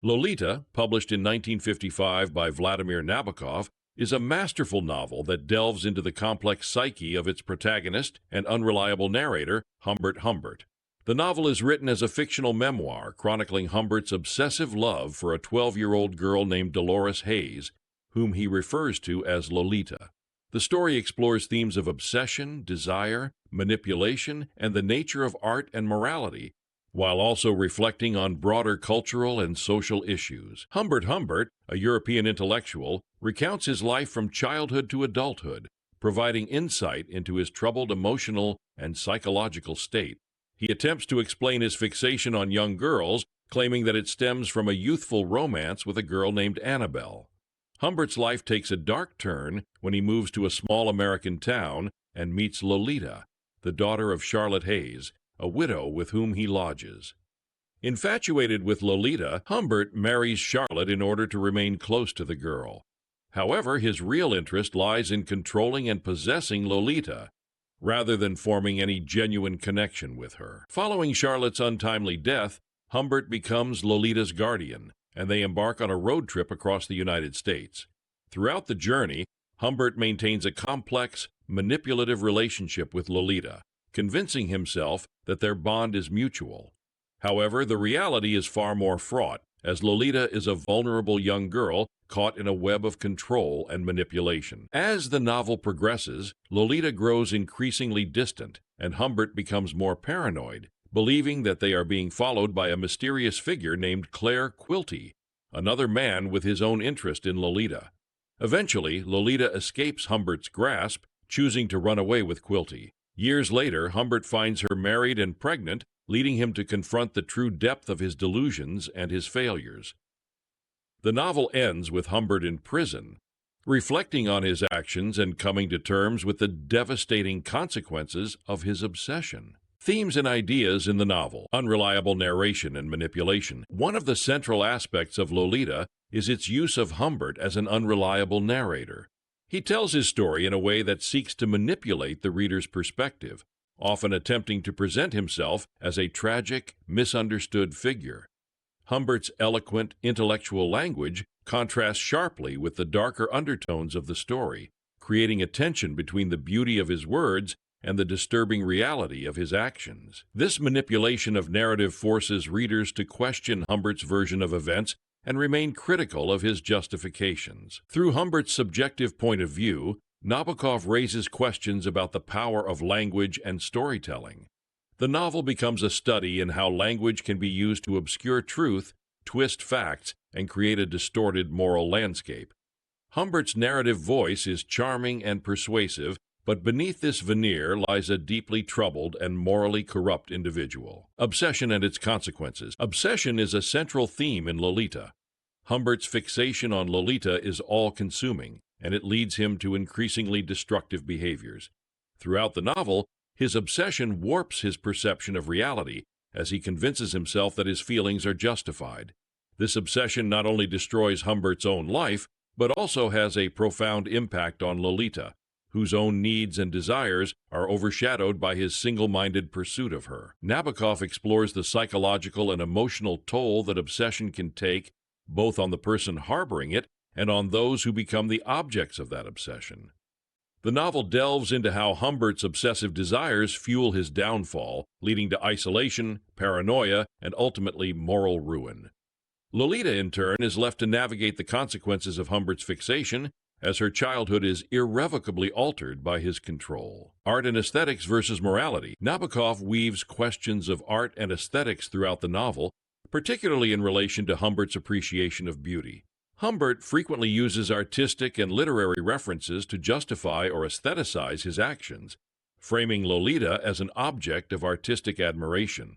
Lolita, published in 1955 by Vladimir Nabokov, is a masterful novel that delves into the complex psyche of its protagonist and unreliable narrator, Humbert Humbert. The novel is written as a fictional memoir chronicling Humbert's obsessive love for a 12-year-old girl named Dolores Hayes, whom he refers to as Lolita. The story explores themes of obsession, desire, manipulation, and the nature of art and morality, while also reflecting on broader cultural and social issues. Humbert Humbert, a European intellectual, recounts his life from childhood to adulthood, providing insight into his troubled emotional and psychological state. He attempts to explain his fixation on young girls, claiming that it stems from a youthful romance with a girl named Annabelle. Humbert's life takes a dark turn when he moves to a small American town and meets Lolita, the daughter of Charlotte Hayes, a widow with whom he lodges. Infatuated with Lolita, Humbert marries Charlotte in order to remain close to the girl. However, his real interest lies in controlling and possessing Lolita, rather than forming any genuine connection with her. Following Charlotte's untimely death, Humbert becomes Lolita's guardian, and they embark on a road trip across the United States. Throughout the journey, Humbert maintains a complex, manipulative relationship with Lolita, convincing himself that their bond is mutual. However, the reality is far more fraught, as Lolita is a vulnerable young girl caught in a web of control and manipulation. As the novel progresses, Lolita grows increasingly distant, and Humbert becomes more paranoid, believing that they are being followed by a mysterious figure named Claire Quilty, another man with his own interest in Lolita. Eventually, Lolita escapes Humbert's grasp, choosing to run away with Quilty. Years later, Humbert finds her married and pregnant, leading him to confront the true depth of his delusions and his failures. The novel ends with Humbert in prison, reflecting on his actions and coming to terms with the devastating consequences of his obsession. Themes and ideas in the novel: unreliable narration and manipulation. One of the central aspects of Lolita is its use of Humbert as an unreliable narrator. He tells his story in a way that seeks to manipulate the reader's perspective, often attempting to present himself as a tragic, misunderstood figure. Humbert's eloquent, intellectual language contrasts sharply with the darker undertones of the story, creating a tension between the beauty of his words and the disturbing reality of his actions. This manipulation of narrative forces readers to question Humbert's version of events and remain critical of his justifications. Through Humbert's subjective point of view, Nabokov raises questions about the power of language and storytelling. The novel becomes a study in how language can be used to obscure truth, twist facts, and create a distorted moral landscape. Humbert's narrative voice is charming and persuasive, but beneath this veneer lies a deeply troubled and morally corrupt individual. Obsession and its consequences. Obsession is a central theme in Lolita. Humbert's fixation on Lolita is all-consuming, and it leads him to increasingly destructive behaviors. Throughout the novel, his obsession warps his perception of reality as he convinces himself that his feelings are justified. This obsession not only destroys Humbert's own life, but also has a profound impact on Lolita, whose own needs and desires are overshadowed by his single-minded pursuit of her. Nabokov explores the psychological and emotional toll that obsession can take, both on the person harboring it and on those who become the objects of that obsession. The novel delves into how Humbert's obsessive desires fuel his downfall, leading to isolation, paranoia, and ultimately moral ruin. Lolita, in turn, is left to navigate the consequences of Humbert's fixation, as her childhood is irrevocably altered by his control. Art and aesthetics versus morality. Nabokov weaves questions of art and aesthetics throughout the novel, particularly in relation to Humbert's appreciation of beauty. Humbert frequently uses artistic and literary references to justify or aestheticize his actions, framing Lolita as an object of artistic admiration.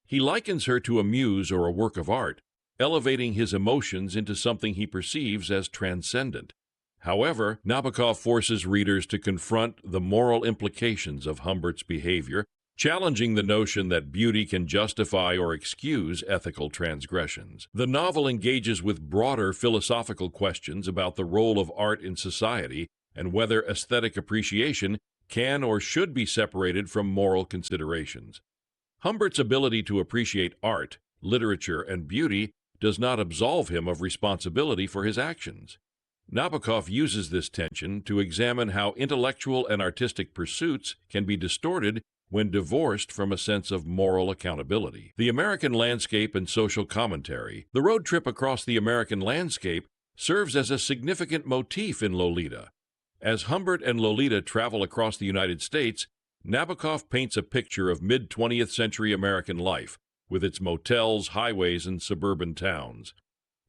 He likens her to a muse or a work of art, elevating his emotions into something he perceives as transcendent. However, Nabokov forces readers to confront the moral implications of Humbert's behavior, challenging the notion that beauty can justify or excuse ethical transgressions. The novel engages with broader philosophical questions about the role of art in society and whether aesthetic appreciation can or should be separated from moral considerations. Humbert's ability to appreciate art, literature, and beauty does not absolve him of responsibility for his actions. Nabokov uses this tension to examine how intellectual and artistic pursuits can be distorted when divorced from a sense of moral accountability. The American landscape and social commentary. The road trip across the American landscape serves as a significant motif in Lolita. As Humbert and Lolita travel across the United States, Nabokov paints a picture of mid-20th century American life, with its motels, highways, and suburban towns.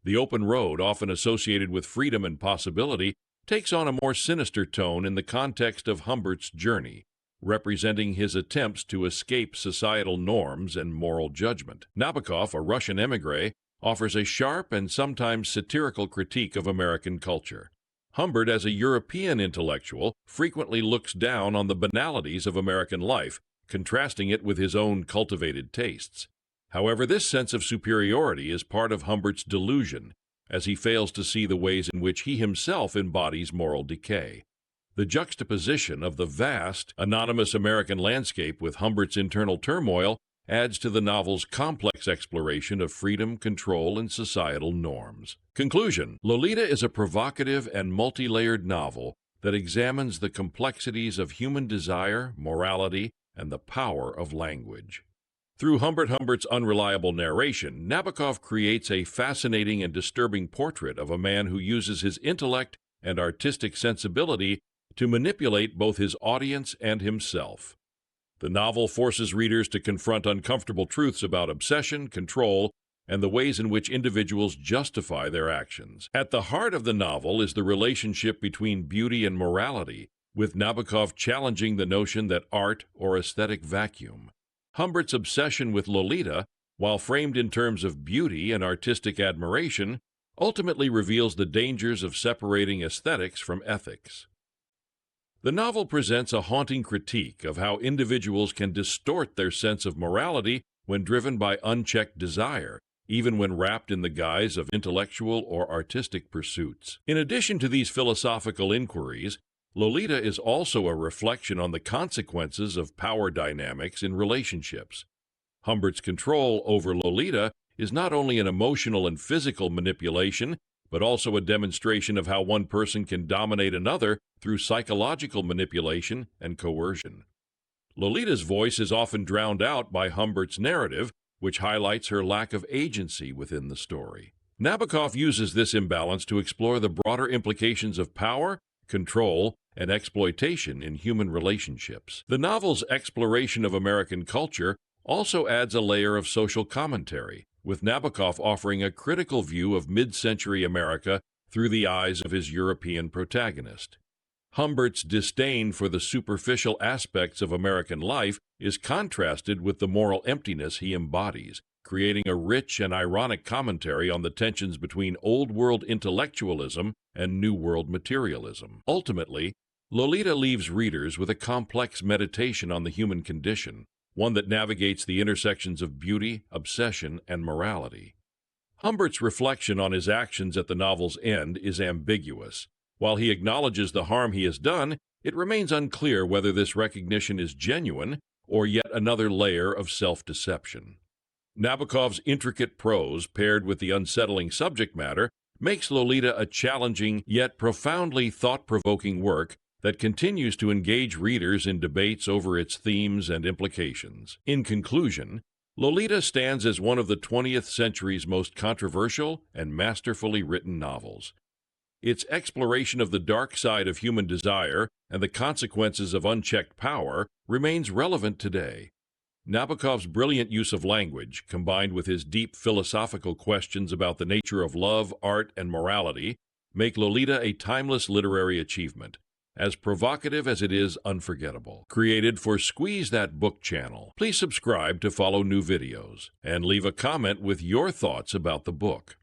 The open road, often associated with freedom and possibility, takes on a more sinister tone in the context of Humbert's journey, representing his attempts to escape societal norms and moral judgment. Nabokov, a Russian émigré, offers a sharp and sometimes satirical critique of American culture. Humbert, as a European intellectual, frequently looks down on the banalities of American life, contrasting it with his own cultivated tastes. However, this sense of superiority is part of Humbert's delusion, as he fails to see the ways in which he himself embodies moral decay. The juxtaposition of the vast, anonymous American landscape with Humbert's internal turmoil adds to the novel's complex exploration of freedom, control, and societal norms. Conclusion: Lolita is a provocative and multi-layered novel that examines the complexities of human desire, morality, and the power of language. Through Humbert Humbert's unreliable narration, Nabokov creates a fascinating and disturbing portrait of a man who uses his intellect and artistic sensibility to manipulate both his audience and himself. The novel forces readers to confront uncomfortable truths about obsession, control, and the ways in which individuals justify their actions. At the heart of the novel is the relationship between beauty and morality, with Nabokov challenging the notion that art or aesthetic vacuum. Humbert's obsession with Lolita, while framed in terms of beauty and artistic admiration, ultimately reveals the dangers of separating aesthetics from ethics. The novel presents a haunting critique of how individuals can distort their sense of morality when driven by unchecked desire, even when wrapped in the guise of intellectual or artistic pursuits. In addition to these philosophical inquiries, Lolita is also a reflection on the consequences of power dynamics in relationships. Humbert's control over Lolita is not only an emotional and physical manipulation, but also a demonstration of how one person can dominate another through psychological manipulation and coercion. Lolita's voice is often drowned out by Humbert's narrative, which highlights her lack of agency within the story. Nabokov uses this imbalance to explore the broader implications of power, control, and exploitation in human relationships. The novel's exploration of American culture also adds a layer of social commentary, with Nabokov offering a critical view of mid-century America through the eyes of his European protagonist. Humbert's disdain for the superficial aspects of American life is contrasted with the moral emptiness he embodies, creating a rich and ironic commentary on the tensions between old-world intellectualism and new-world materialism. Ultimately, Lolita leaves readers with a complex meditation on the human condition, one that navigates the intersections of beauty, obsession, and morality. Humbert's reflection on his actions at the novel's end is ambiguous. While he acknowledges the harm he has done, it remains unclear whether this recognition is genuine or yet another layer of self-deception. Nabokov's intricate prose, paired with the unsettling subject matter, makes Lolita a challenging yet profoundly thought-provoking work that continues to engage readers in debates over its themes and implications. In conclusion, Lolita stands as one of the 20th century's most controversial and masterfully written novels. Its exploration of the dark side of human desire and the consequences of unchecked power remains relevant today. Nabokov's brilliant use of language, combined with his deep philosophical questions about the nature of love, art, and morality, make Lolita a timeless literary achievement, as provocative as it is unforgettable. Created for Squeeze That Book channel. Please subscribe to follow new videos, and leave a comment with your thoughts about the book.